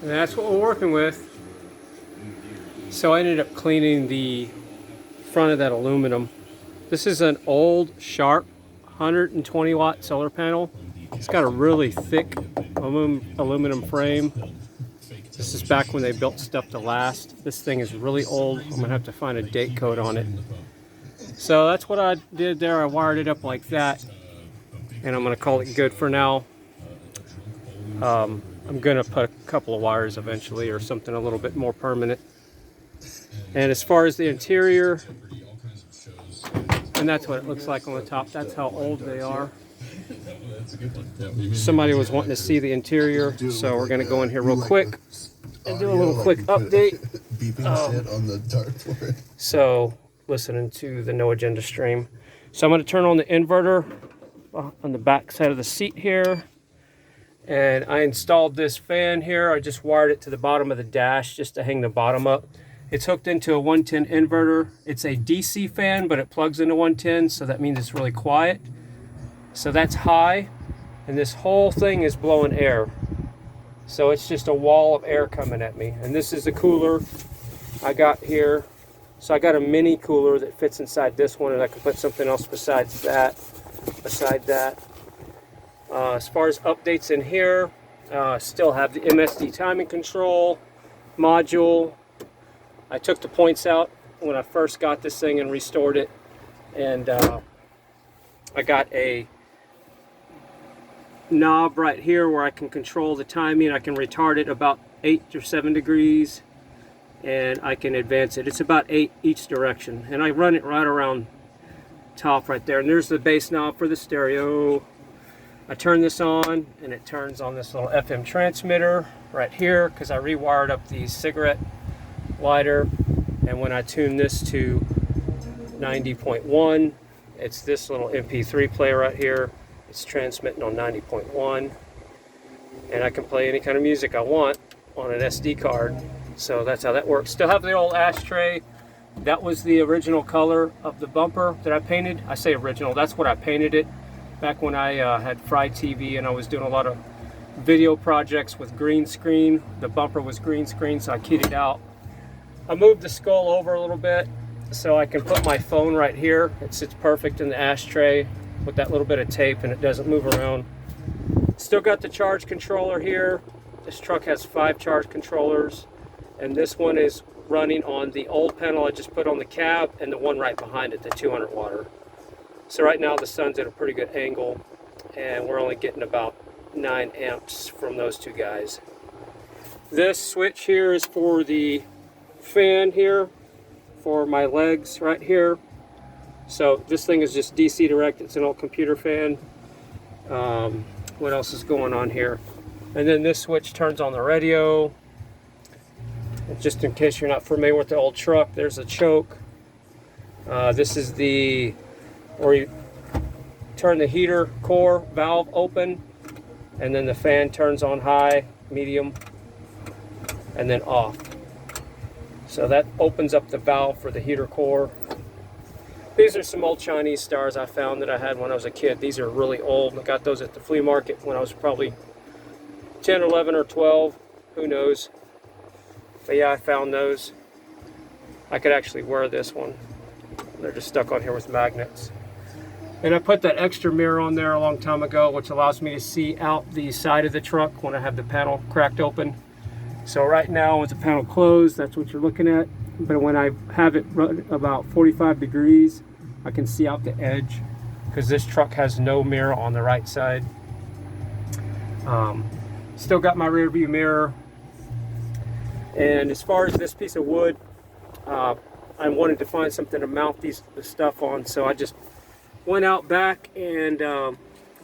And that's what we're working with. So I ended up cleaning the front of that aluminum. This is an old Sharp 120 watt solar panel. It's got a really thick aluminum frame. This is back when they built stuff to last. This thing is really old. I'm gonna have to find a date code on it. So that's what I did there. I wired it up like that, and I'm gonna call it good for now. I'm gonna put a couple of wires eventually, or something a little bit more permanent. And as far as the interior, and that's what it looks like on the top. That's how old they are. Somebody was wanting to see the interior, so we're gonna go in here real quick and do a little quick update. So, listening to the No Agenda stream. So I'm gonna turn on the inverter on the back side of the seat here. And I installed this fan here. I just wired it to the bottom of the dash just to hang the bottom up. It's hooked into a 110 inverter. It's a DC fan, but it plugs into 110, so that means it's really quiet. So that's high, and this whole thing is blowing air. So it's just a wall of air coming at me. And this is the cooler I got here. So I got a mini cooler that fits inside this one, and I can put something else beside that. As far as updates in here, still have the MSD timing control module. I took the points out when I first got this thing and restored it, and I got a knob right here where I can control the timing. I can retard it about 8 or 7 degrees, and I can advance it. It's about 8 each direction, and I run it right around top right there. And there's the bass knob for the stereo. I turn this on, and it turns on this little FM transmitter right here, because I rewired up the cigarette lighter. And when I tune this to 90.1, it's this little MP3 player right here. It's transmitting on 90.1, and I can play any kind of music I want on an SD card. So that's how that works. Still have the old ashtray. That was the original color of the bumper that I painted. I say original, that's what I painted it back when I had FryTv, and I was doing a lot of video projects with green screen. The bumper was green screen, so I keyed it out. I moved the skull over a little bit so I can put my phone right here. It sits perfect in the ashtray with that little bit of tape, and it doesn't move around. Still got the charge controller here. This truck has 5 charge controllers, and this one is running on the old panel I just put on the cab, and the one right behind it, the 200 watt. So right now the sun's at a pretty good angle, and we're only getting about 9 amps from those two guys. This switch here is for the fan here, for my legs right here. So this thing is just DC direct. It's an old computer fan. What else is going on here? And then this switch turns on the radio. And just in case you're not familiar with the old truck, there's a choke. This is the where you turn the heater core valve open, and then the fan turns on high, medium, and then off. So that opens up the valve for the heater core. These are some old Chinese stars I found that I had when I was a kid. These are really old. I got those at the flea market when I was probably 10, 11, or 12. Who knows? But yeah, I found those. I could actually wear this one. They're just stuck on here with magnets. And I put that extra mirror on there a long time ago, which allows me to see out the side of the truck when I have the panel cracked open. So right now with the panel closed, that's what you're looking at. But when I have it run about 45 degrees, I can see out the edge, because this truck has no mirror on the right side. Still got my rear view mirror. And as far as this piece of wood, I wanted to find something to mount this stuff on, so I just went out back and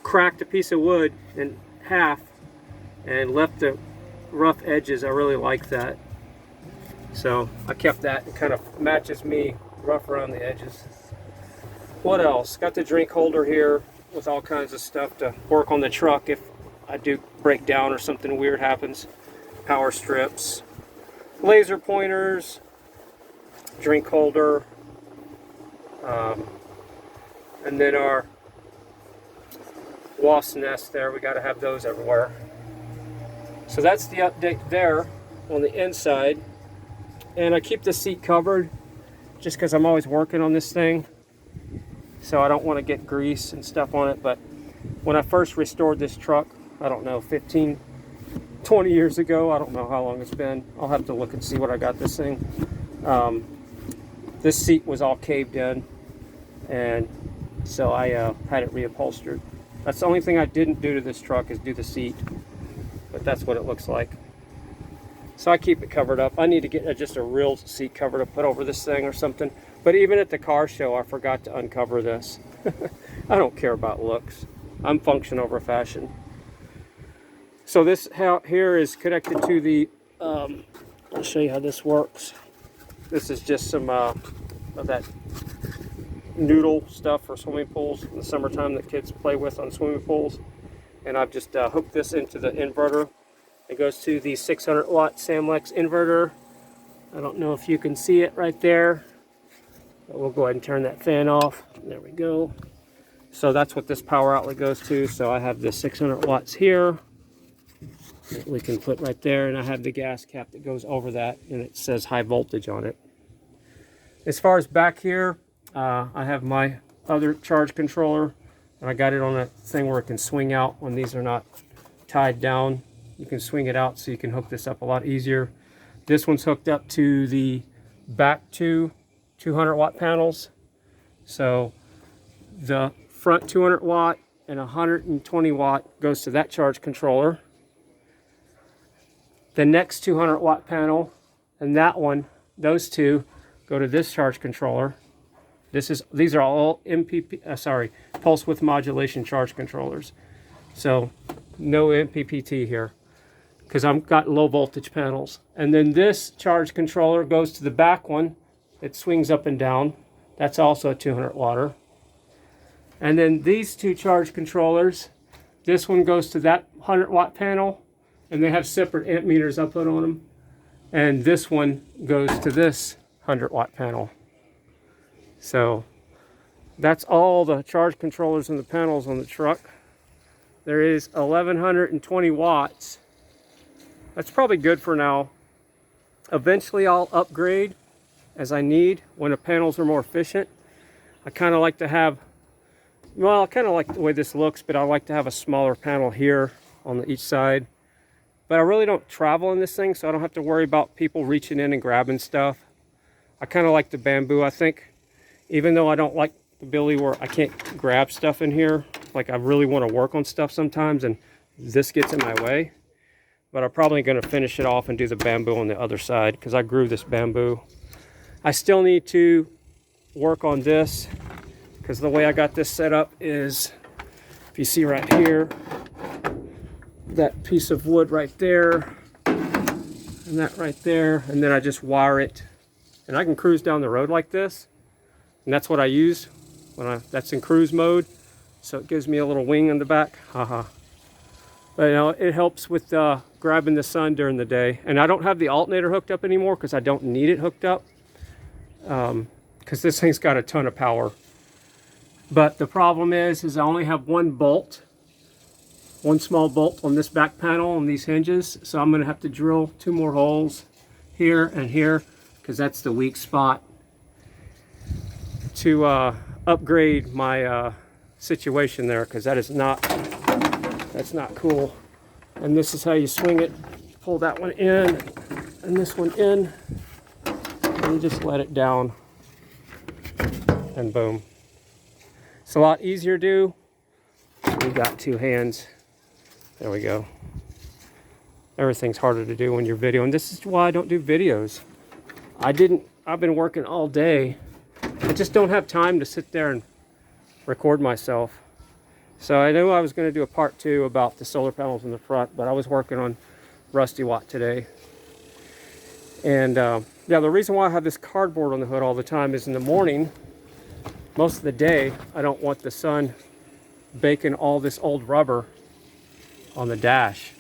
cracked a piece of wood in half and left the rough edges. I really like that. So I kept that. It kind of matches me, rough around the edges. What else? Got the drink holder here with all kinds of stuff to work on the truck if I do break down or something weird happens. Power strips, laser pointers, drink holder, and then our wasp nest there. We got to have those everywhere. So that's the update there on the inside. And I keep the seat covered just because I'm always working on this thing. So I don't want to get grease and stuff on it. But when I first restored this truck, I don't know, 15, 20 years ago, I don't know how long it's been. I'll have to look and see what I got this thing. This seat was all caved in, and so I had it reupholstered. That's the only thing I didn't do to this truck is do the seat, but that's what it looks like. So I keep it covered up. I need to get just a real seat cover to put over this thing or something. But even at the car show, I forgot to uncover this. I don't care about looks. I'm function over fashion. So this here is connected to the, I'll show you how this works. This is just some of that noodle stuff for swimming pools in the summertime that kids play with on swimming pools. And I've just hooked this into the inverter. It goes to the 600 watt Samlex inverter. I don't know if you can see it right there, but we'll go ahead and turn that fan off. There we go. So that's what this power outlet goes to. So I have the 600 watts here that we can put right there, and I have the gas cap that goes over that, and it says high voltage on it. As far as back here, I have my other charge controller, and I got it on a thing where it can swing out when these are not tied down. You can swing it out so you can hook this up a lot easier. This one's hooked up to the back two 200 watt panels. So the front 200 watt and 120 watt goes to that charge controller. The next 200 watt panel and that one, those two go to this charge controller. These are all pulse width modulation charge controllers. So no MPPT here because I've got low voltage panels. And then this charge controller goes to the back one. It swings up and down. That's also a 200 watter. And then these two charge controllers, this one goes to that 100 watt panel, and they have separate amp meters I put on them. And this one goes to this 100 watt panel. So that's all the charge controllers and the panels on the truck. There is 1120 watts. That's probably good for now. Eventually I'll upgrade as I need when the panels are more efficient. I kind of like to have, well, I kind of like the way this looks, but I like to have a smaller panel here on each side. But I really don't travel in this thing, so I don't have to worry about people reaching in and grabbing stuff. I kind of like the bamboo. I think, even though I don't like the ability where I can't grab stuff in here, like I really want to work on stuff sometimes, and this gets in my way. But I'm probably going to finish it off and do the bamboo on the other side, because I grew this bamboo. I still need to work on this, because the way I got this set up is, if you see right here, that piece of wood right there, and that right there, and then I just wire it, and I can cruise down the road like this, and that's what I use when that's in cruise mode, so it gives me a little wing on the back, haha. But you know, it helps with grabbing the sun during the day, and I don't have the alternator hooked up anymore because I don't need it hooked up, because this thing's got a ton of power. But the problem is I only have one bolt, one small bolt on this back panel on these hinges, so I'm going to have to drill 2 more holes here and here, because that's the weak spot, to upgrade my situation there, because that's not cool. And this is how you swing it. Pull that one in and this one in, and you just let it down, and boom. It's a lot easier to do. We got 2 hands. There we go. Everything's harder to do when you're videoing. This is why I don't do videos. I've been working all day. I just don't have time to sit there and record myself. So I knew I was going to do a part 2 about the solar panels in the front, but I was working on Rusty Watt today. And yeah, the reason why I have this cardboard on the hood all the time is in the morning, most of the day, I don't want the sun baking all this old rubber on the dash.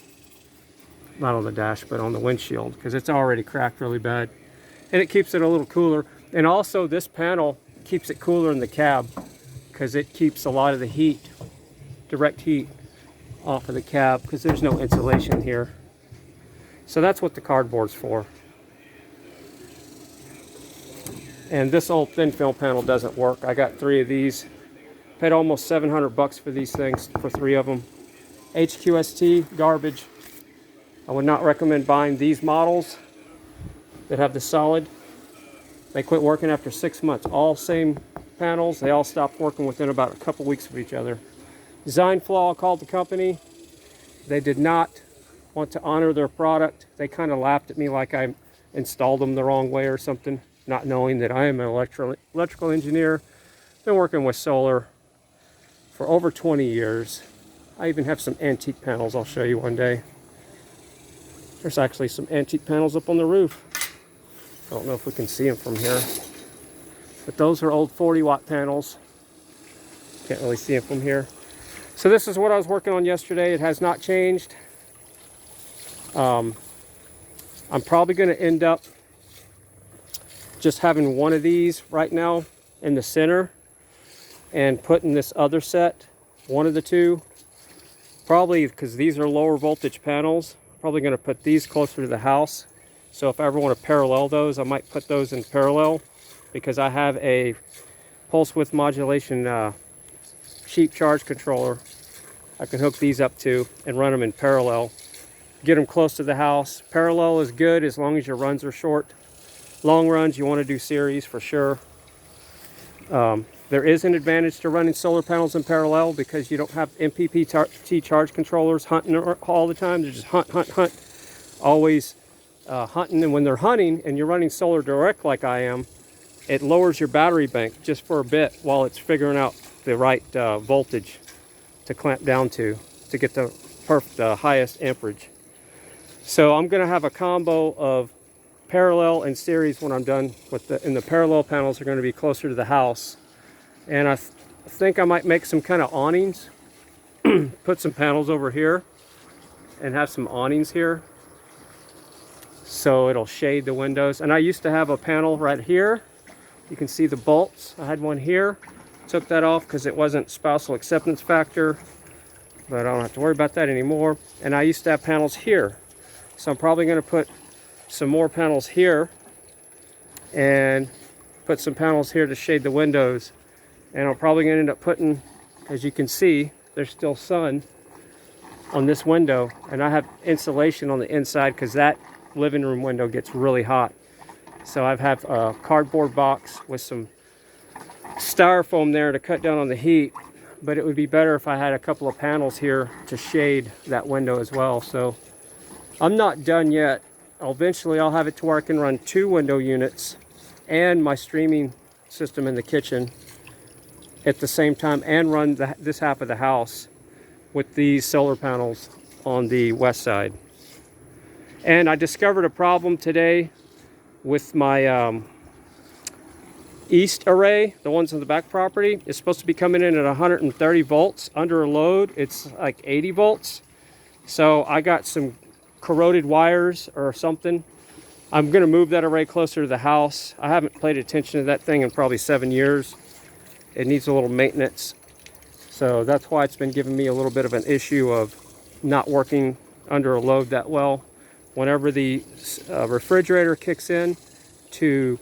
Not on the dash, but on the windshield, because it's already cracked really bad. And it keeps it a little cooler. And also this panel keeps it cooler in the cab, because it keeps a lot of the heat, direct heat, off of the cab, because there's no insulation here. So that's what the cardboard's for. And this old thin film panel doesn't work. I got 3 of these. Paid almost 700 bucks for these things, for 3 of them. HQST, garbage. I would not recommend buying these models that have the solid. They quit working after 6 months. All same panels. They all stopped working within about a couple weeks of each other. Design flaw, called the company. They did not want to honor their product. They kind of laughed at me like I installed them the wrong way or something, not knowing that I am an electrical engineer. Been working with solar for over 20 years. I even have some antique panels I'll show you one day. There's actually some antique panels up on the roof. I don't know if we can see them from here. But those are old 40-watt panels. Can't really see them from here. So this is what I was working on yesterday. It has not changed. I'm probably going to end up just having one of these right now in the center and putting this other set, one of the two. Probably because these are lower voltage panels. Probably going to put these closer to the house. So if I ever want to parallel those, I might put those in parallel, because I have a pulse width modulation sheep charge controller I can hook these up to and run them in parallel. Get them close to the house. Parallel is good as long as your runs are short. Long runs, you want to do series for sure. There is an advantage to running solar panels in parallel, because you don't have MPPT charge controllers hunting all the time. They're just hunt. Always hunting. And when they're hunting and you're running solar direct like I am, it lowers your battery bank just for a bit while it's figuring out the right voltage to clamp down to get the highest amperage. So I'm going to have a combo of parallel and series when I'm done with and the parallel panels are going to be closer to the house. And I think I might make some kind of awnings, put some panels over here and have some awnings here so it'll shade the windows. And I used to have a panel right here. You can see the bolts. I had one here. Took that off because it wasn't spousal acceptance factor, but I don't have to worry about that anymore. And I used to have panels here. So I'm probably going to put some more panels here and put some panels here to shade the windows. And I'm probably going to end up putting, as you can see, there's still sun on this window. And I have insulation on the inside because that living room window gets really hot. So I have a cardboard box with some styrofoam there to cut down on the heat. But it would be better if I had a couple of panels here to shade that window as well. So I'm not done yet. Eventually I'll have it to where I can run 2 window units and my streaming system in the kitchen at the same time, and run this half of the house with these solar panels on the west side. And I discovered a problem today with my east array, the ones on the back property. It's supposed to be coming in at 130 volts. Under a load, it's like 80 volts. So I got some corroded wires or something. I'm going to move that array closer to the house. I haven't paid attention to that thing in probably 7 years. It needs a little maintenance. So that's why it's been giving me a little bit of an issue of not working under a load that well. Whenever the refrigerator kicks in to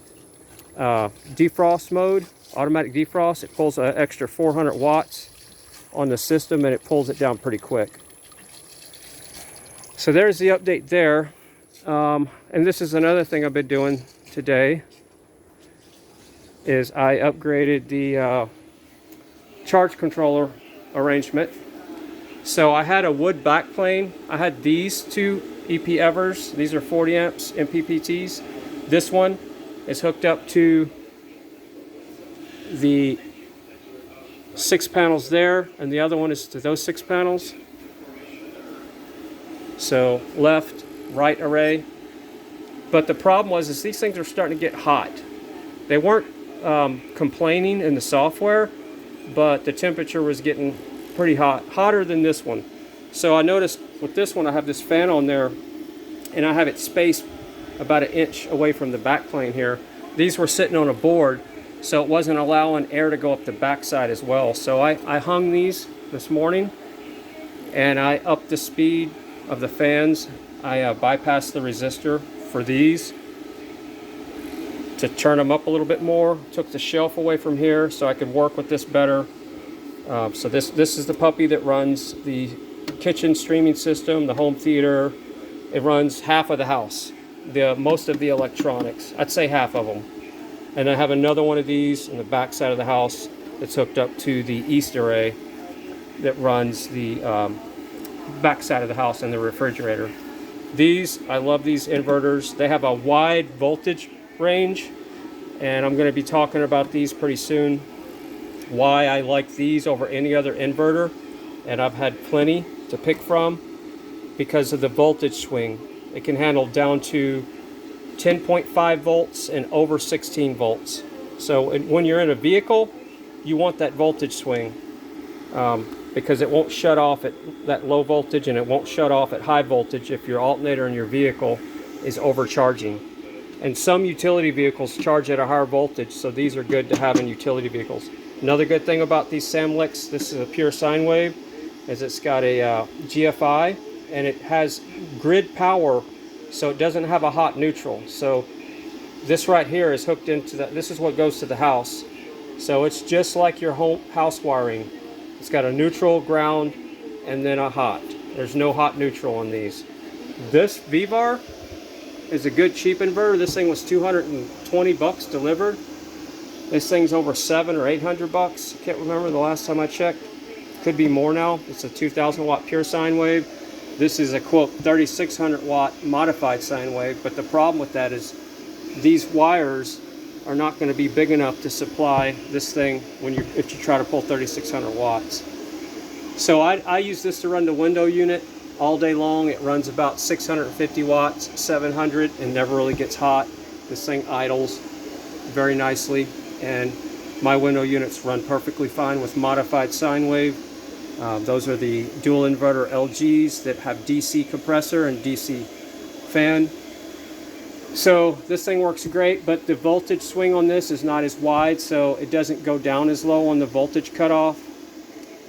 defrost mode, automatic defrost, it pulls an extra 400 watts on the system and it pulls it down pretty quick. So there's the update there. And this is another thing I've been doing today, is I upgraded the charge controller arrangement. So I had a wood backplane. I had these 2 EP Evers. These are 40 amps MPPTs. This one is hooked up to the 6 panels there, and the other one is to those 6 panels. So left, right array. But the problem was these things are starting to get hot. They weren't complaining in the software, but the temperature was getting pretty hot, hotter than this one. So I noticed with this one I have this fan on there and I have it spaced about 1 inch away from the back plane here. These were sitting on a board, so it wasn't allowing air to go up the back side as well. So I hung these this morning and I upped the speed of the fans I bypassed the resistor for these to turn them up a little bit more. Took the shelf away from here so I could work with this better. So this is the puppy that runs the kitchen streaming system, the home theater. It runs half of the house, most of the electronics. I'd say half of them. And I have another one of these in the back side of the house that's hooked up to the east array that runs the back side of the house and the refrigerator. I love these inverters. They have a wide voltage range, and I'm going to be talking about these pretty soon, why I like these over any other inverter, and I've had plenty to pick from because of the voltage swing. It can handle down to 10.5 volts and over 16 volts. So when you're in a vehicle, you want that voltage swing because it won't shut off at that low voltage, and it won't shut off at high voltage if your alternator in your vehicle is overcharging. And some utility vehicles charge at a higher voltage, so these are good to have in utility vehicles. Another good thing about these Samlex, this is a pure sine wave, is it's got a GFI, and it has grid power, so it doesn't have a hot neutral. So this right here is hooked into that. This is what goes to the house. So it's just like your house wiring. It's got a neutral, ground, and then a hot. There's no hot neutral on these. This VVAR is a good cheap inverter. This thing was 220 bucks delivered. This thing's over 700 or 800 bucks. I can't remember the last time I checked. Could be more now. It's a 2000 watt pure sine wave. This is a quote 3600 watt modified sine wave, but the problem with that is these wires are not going to be big enough to supply this thing if you try to pull 3600 watts. So I use this to run the window unit all day long. It runs about 650 watts, 700, and never really gets hot. This thing idles very nicely, and my window units run perfectly fine with modified sine wave. Those are the dual inverter LGs that have DC compressor and DC fan. So this thing works great, but the voltage swing on this is not as wide, so it doesn't go down as low on the voltage cutoff.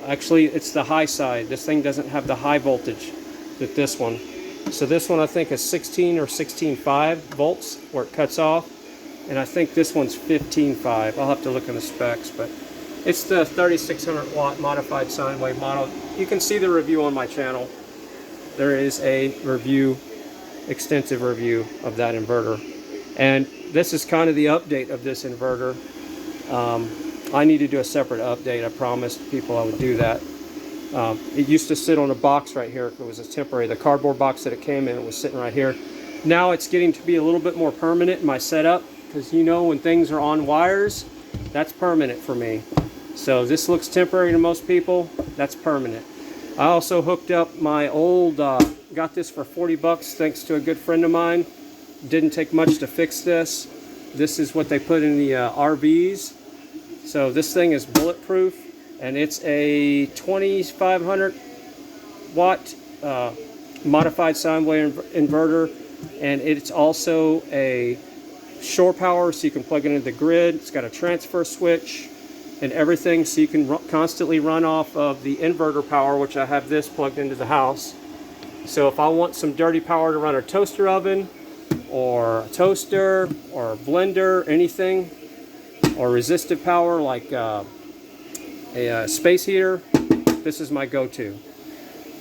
Actually, it's the high side. This thing doesn't have the high voltage that this one. So this one I think is 16 or 16.5 volts where it cuts off, and I think this one's 15.5. I'll have to look in the specs, but it's the 3600 watt modified sine wave model. You can see the review on my channel. There is a review, extensive review of that inverter, and this is kind of the update of this inverter. I need to do a separate update. I promised people I would do that. It used to sit on a box right here. It was a temporary, the cardboard box that it came in, it was sitting right here. Now it's getting to be a little bit more permanent in my setup, because you know when things are on wires, that's permanent for me. So this looks temporary to most people, that's permanent. I also hooked up my old, got this for 40 bucks thanks to a good friend of mine. Didn't take much to fix this. This is what they put in the RVs. So this thing is bulletproof, and it's a 2500 watt modified sine wave inverter, and it's also a shore power, so you can plug it into the grid. It's got a transfer switch and everything, so you can constantly run off of the inverter power, which I have this plugged into the house. So if I want some dirty power to run a toaster oven or a toaster or a blender, anything, or resistive power like a space heater, this is my go-to.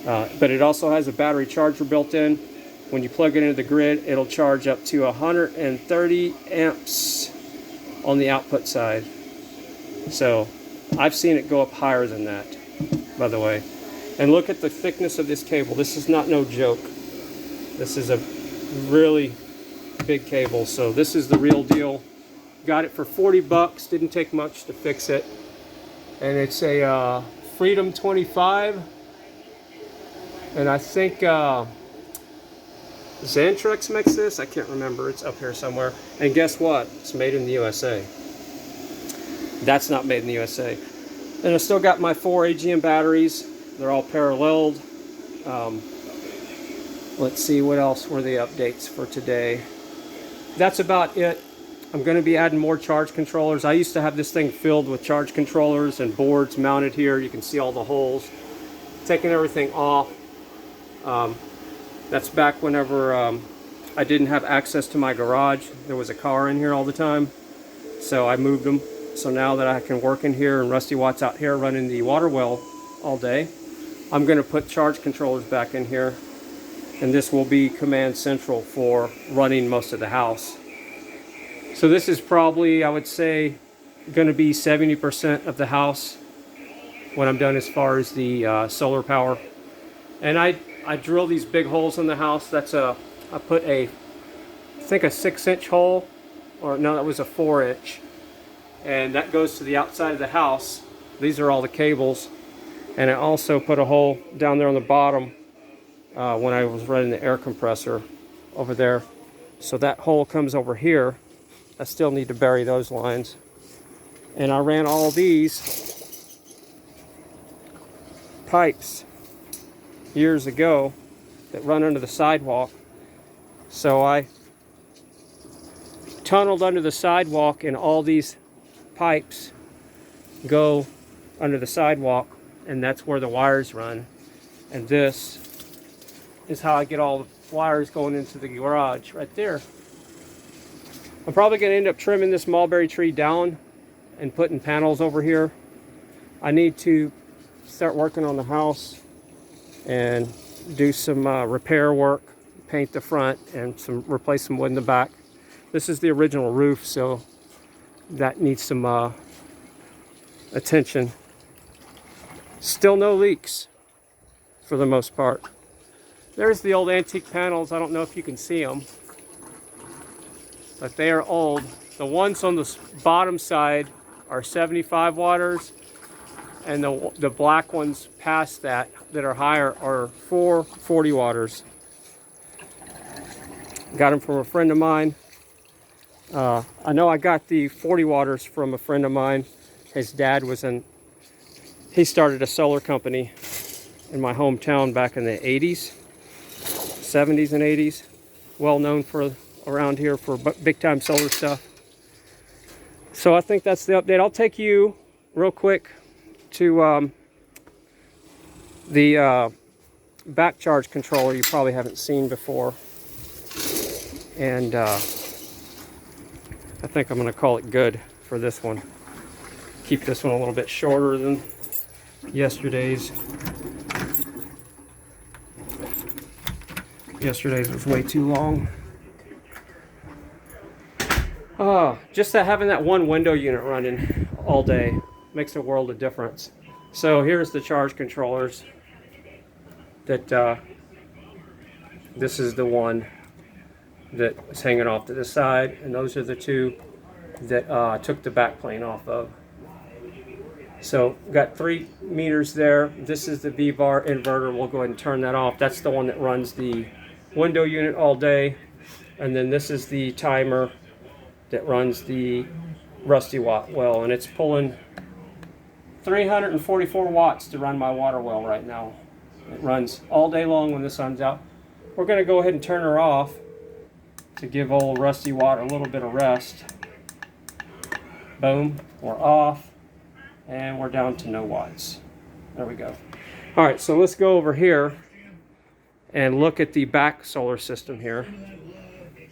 But it also has a battery charger built in. When you plug it into the grid, it'll charge up to 130 amps on the output side. So I've seen it go up higher than that, by the way. And look at the thickness of this cable. This is not no joke. This is a really big cable. So this is the real deal. Got it for 40 bucks. Didn't take much to fix it. And it's a Freedom 25. And I think Xantrex makes this. I can't remember. It's up here somewhere. And guess what? It's made in the USA. That's not made in the USA. And I still got my 4 AGM batteries. They're all paralleled. Let's see, what else were the updates for today. That's about it. I'm going to be adding more charge controllers. I used to have this thing filled with charge controllers and boards mounted here. You can see all the holes. Taking everything off. That's back whenever I didn't have access to my garage. There was a car in here all the time, so I moved them. So now that I can work in here and Rusty Watt's out here running the water well all day, I'm going to put charge controllers back in here, and this will be command central for running most of the house. So this is probably, I would say, going to be 70% of the house when I'm done as far as the solar power. And I drill these big holes in the house. That's I put I think a 6-inch hole, or no, that was a 4-inch. And that goes to the outside of the house. These are all the cables. And I also put a hole down there on the bottom when I was running the air compressor over there. So that hole comes over here. I still need to bury those lines. And I ran all these pipes years ago that run under the sidewalk. So I tunneled under the sidewalk, and all these pipes go under the sidewalk, and that's where the wires run. And this is how I get all the wires going into the garage right there. I'm probably going to end up trimming this mulberry tree down and putting panels over here. I need to start working on the house and do some repair work, paint the front, and replace some wood in the back. This is the original roof, so that needs some attention. Still no leaks for the most part. There's the old antique panels. I don't know if you can see them, but they are old. The ones on the bottom side are 75 waters, and the black ones past that are higher are 440 waters. Got them from a friend of mine. I know I got the 40 waters from a friend of mine. His dad he started a solar company in my hometown back in the 80s, 70s and 80s. Well known for around here for big time solar stuff. So I think that's the update. I'll take you real quick to the back charge controller you probably haven't seen before. And I think I'm going to call it good for this one. Keep this one a little bit shorter than yesterday's. Yesterday's was way too long. Just having that one window unit running all day makes a world of difference. So here's the charge controllers. This is the one that is hanging off to the side, and those are the two that I took the back plane off of. So got 3 meters there. This is the V-bar inverter. We'll go ahead and turn that off. That's the one that runs the window unit all day. And then this is the timer that runs the Rusty Watt well, and it's pulling 344 watts to run my water well right now. It runs all day long when the sun's out. We're going to go ahead and turn her off to give old Rusty Watt a little bit of rest. Boom, we're off, and we're down to no watts. There we go. All right, so let's go over here and look at the back solar system here.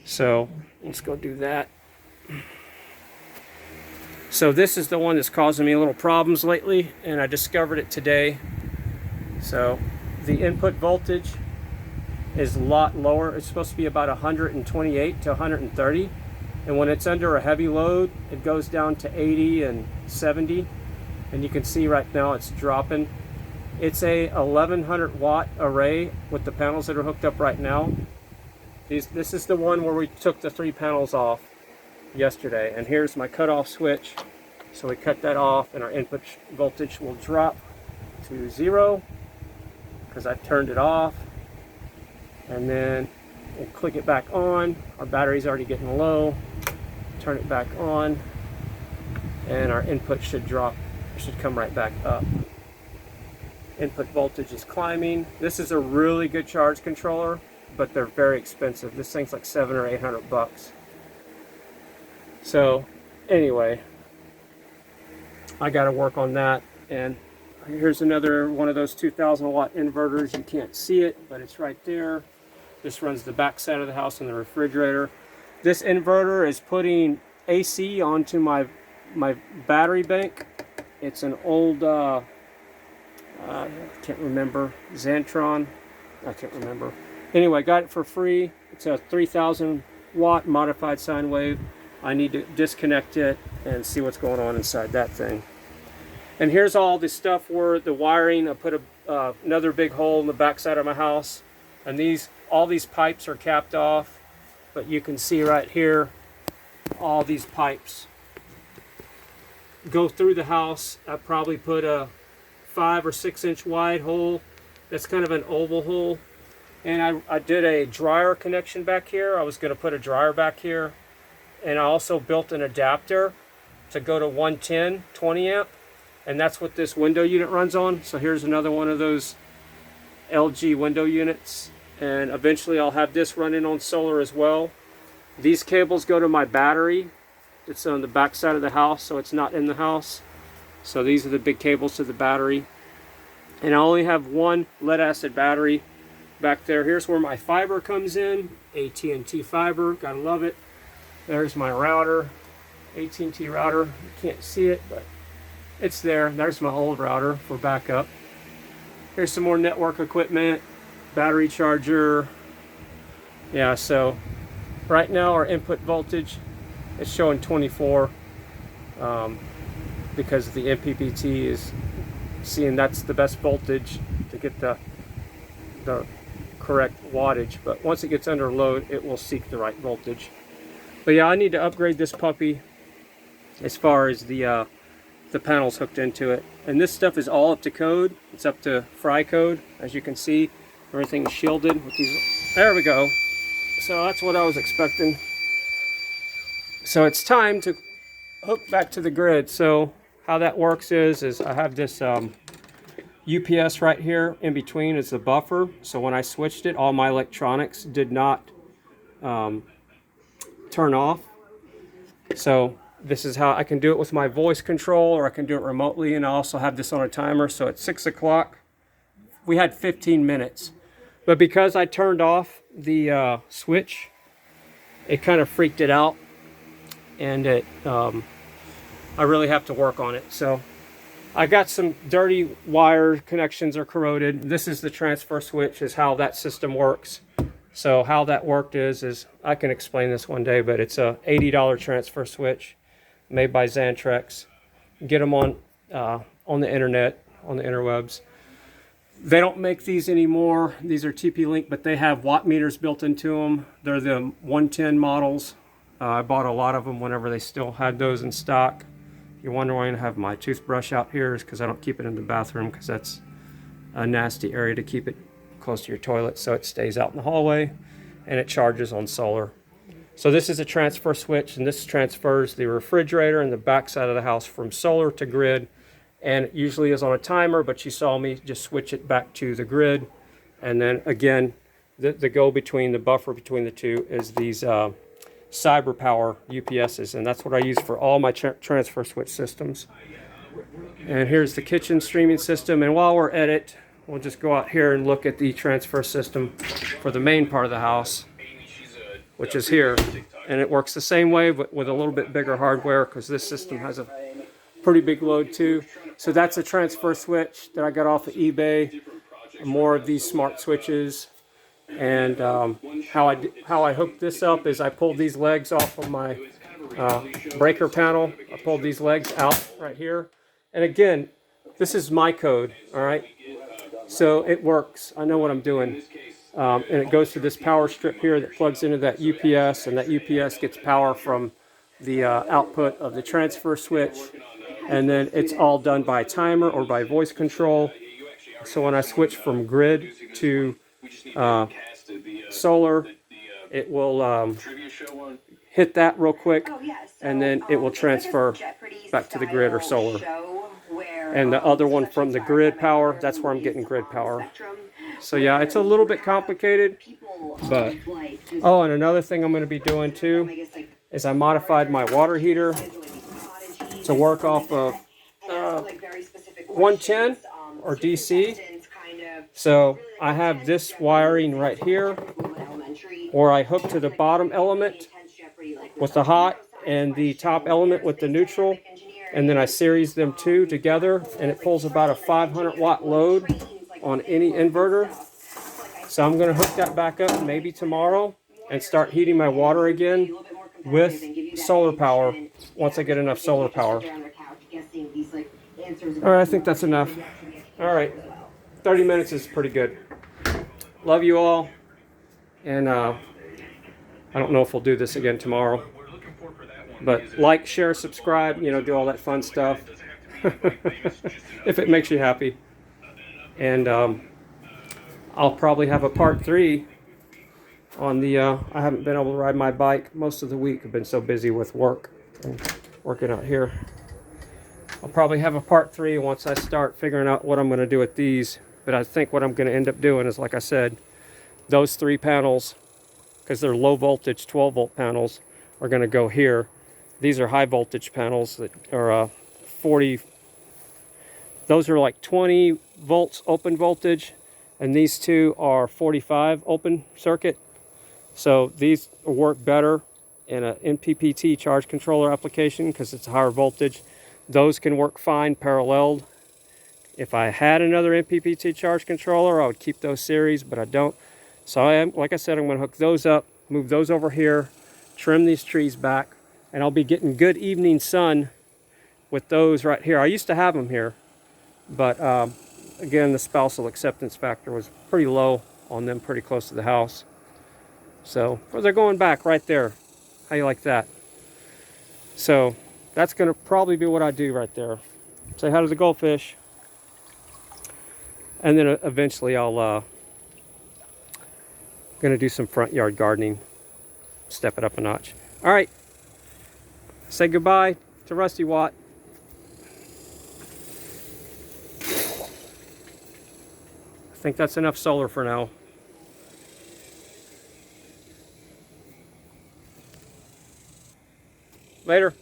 So let's go do that. So this is the one that's causing me a little problems lately, and I discovered it today. So the input voltage is a lot lower. It's supposed to be about 128 to 130, and when it's under a heavy load, it goes down to 80 and 70, and you can see right now it's dropping. It's a 1100 watt array with the panels that are hooked up right now. This is the one where we took the 3 panels off yesterday, and here's my cutoff switch. So we cut that off, and our input voltage will drop to 0 because I turned it off. And then we'll click it back on. Our battery's already getting low. Turn it back on, and our input should come right back up. Input voltage is climbing. This is a really good charge controller, but they're very expensive. This thing's like $700 or $800. So anyway, I got to work on that. And here's another one of those 2000 watt inverters. You can't see it, but it's right there. This runs the back side of the house and the refrigerator. This inverter is putting AC onto my battery bank. It's an old, I can't remember, Xantron. I can't remember. Anyway, got it for free. It's a 3,000 watt modified sine wave. I need to disconnect it and see what's going on inside that thing. And here's all the stuff where the wiring. I put another big hole in the back side of my house, and all these pipes are capped off, but you can see right here all these pipes go through the house. I probably put a 5 or 6 inch wide hole. That's kind of an oval hole. And I did a dryer connection back here. I was going to put a dryer back here. And I also built an adapter to go to 110 20 amp. And that's what this window unit runs on. So here's another one of those LG window units. And eventually I'll have this running on solar as well. These cables go to my battery. It's on the back side of the house, so it's not in the house. So these are the big cables to the battery. And I only have one lead acid battery back there. Here's where my fiber comes in. AT&T fiber, gotta love it. There's my router, AT&T router. You can't see it, but it's there. There's my old router for backup. Here's some more network equipment, battery charger. Yeah, so right now our input voltage is showing 24 because the MPPT is seeing that's the best voltage to get the correct wattage. But once it gets under load, it will seek the right voltage. But yeah, I need to upgrade this puppy as far as the panels hooked into it. And this stuff is all up to code. It's up to Fry code, as you can see. Everything's shielded with these. There we go. So that's what I was expecting. So it's time to hook back to the grid. So how that works is I have this UPS right here in between is the buffer. So when I switched it, all my electronics did not turn off. So this is how I can do it with my voice control, or I can do it remotely. And I also have this on a timer. So at 6 o'clock, we had 15 minutes. But because I turned off the switch, it kind of freaked it out. And I really have to work on it. So I got some dirty wire connections are corroded. This is the transfer switch, is how that system works. So how that worked is I can explain this one day, but it's a $80 transfer switch made by Xantrex. Get them on the internet, on the interwebs. They don't make these anymore. These are TP-Link, but they have watt meters built into them. They're the 110 models. I bought a lot of them whenever they still had those in stock. If you're wondering why I have my toothbrush out here, is because I don't keep it in the bathroom, because that's a nasty area to keep it close to your toilet, so it stays out in the hallway, and it charges on solar. So this is a transfer switch, and this transfers the refrigerator and the back side of the house from solar to grid, and it usually is on a timer, but you saw me just switch it back to the grid. And then again, the go between, the buffer between the two is these cyber power UPSs, and that's what I use for all my transfer switch systems. And here's the kitchen streaming system, and while we're at it, we'll just go out here and look at the transfer system for the main part of the house, which is here. And it works the same way, but with a little bit bigger hardware, because this system has a pretty big load too. So that's a transfer switch that I got off of eBay. More of these smart switches. And how I hooked this up is I pulled these legs off of my breaker panel. I pulled these legs out right here. And again, this is my code, all right? So it works. I know what I'm doing. And it goes to this power strip here that plugs into that UPS, and that UPS gets power from the output of the transfer switch. And then it's all done by timer or by voice control. So when I switch from grid to solar, it will hit that real quick, and then it will transfer back to the grid or solar. And the other one from the grid power, that's where I'm getting grid power. So yeah, it's a little bit complicated, but oh, and another thing I'm going to be doing too is I modified my water heater to work off of 110 or DC. So I have this wiring right here, or I hook to the bottom element with the hot and the top element with the neutral, and then I series them two together, and it pulls about a 500 watt load on any inverter. So I'm going to hook that back up maybe tomorrow and start heating my water again with solar power once I get enough solar power. All right, I think that's enough. All right, 30 minutes is pretty good. Love you all, and I don't know if we'll do this again tomorrow, but like, share, subscribe, you know, do all that fun stuff if it makes you happy. And I'll probably have a part 3 on the I haven't been able to ride my bike most of the week. I've been so busy with work and working out here. I'll probably have a part 3 once I start figuring out what I'm going to do with these. But I think what I'm going to end up doing is, like I said, those 3 panels, because they're low voltage 12 volt panels, are going to go here. These are high voltage panels that are 40. Those are like 20 volts open voltage, and these two are 45 open circuit. So these work better in an MPPT charge controller application because it's a higher voltage. Those can work fine paralleled. If I had another MPPT charge controller, I would keep those series, but I don't. So I am, like I said, I'm going to hook those up, move those over here, trim these trees back, and I'll be getting good evening sun with those right here. I used to have them here, but again, the spousal acceptance factor was pretty low on them, pretty close to the house. So, or they're going back right there. How you like that? So that's going to probably be what I do right there. Say hi to the goldfish. And then eventually I'll going to do some front yard gardening. Step it up a notch. All right. Say goodbye to Rusty Watt. I think that's enough solar for now. Later.